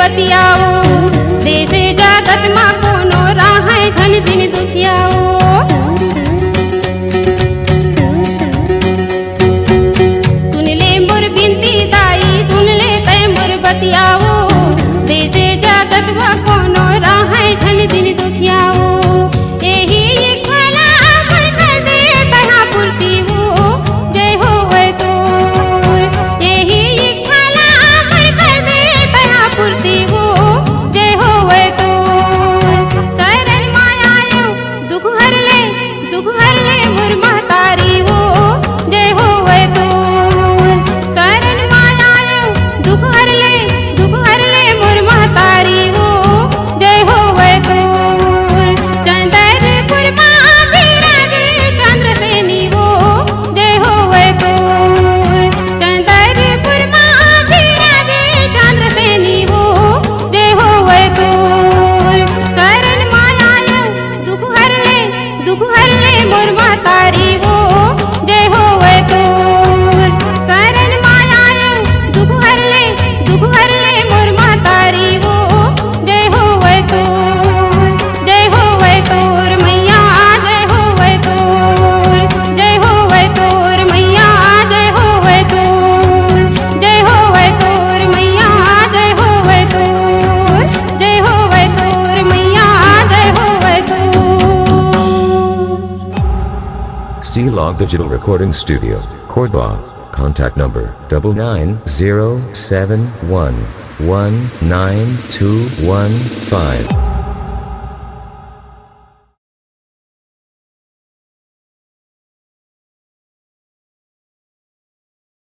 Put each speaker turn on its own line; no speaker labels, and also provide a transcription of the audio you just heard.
बतियाओ देशे जगत मा कोनो राहै झन दिन दुखियाओ सुन ले मोर बिनती दाई सुन ले तै मोर बतियाओ देशे जगत मा कोनो राहै झन दिन दुखियाओ एही इच्छाला अमर कर दे तहा पूर्ति हो जय होवे तोर एही इच्छाला अमर कर दे तहा पूर्ति हो जय होवे तोर शरण मायायो दुख हर ले मोर महतारी हो जय होवे तोर शरण मायायो दुख हर ले मोर महतारी हो जय होवे तोर चंद्रपुर मा विराजे चंद्रसेनी हो जय होवे तोर चंद्रपुर मा विराजे चंद्रसेनी हो जय होवे तोर शरण मायायो दुख हर ले मोर महतारी हो जय होवे तोर शरण मायायो दुख हर ले मोर महतारी हो जय होवे तोर मैया जय होवे तोर मैया जय होवे तोर मैया जय होवे तोर मैया जय होवे तोर
C-Log Digital Recording Studio, Cordoba. Contact number 99071192115.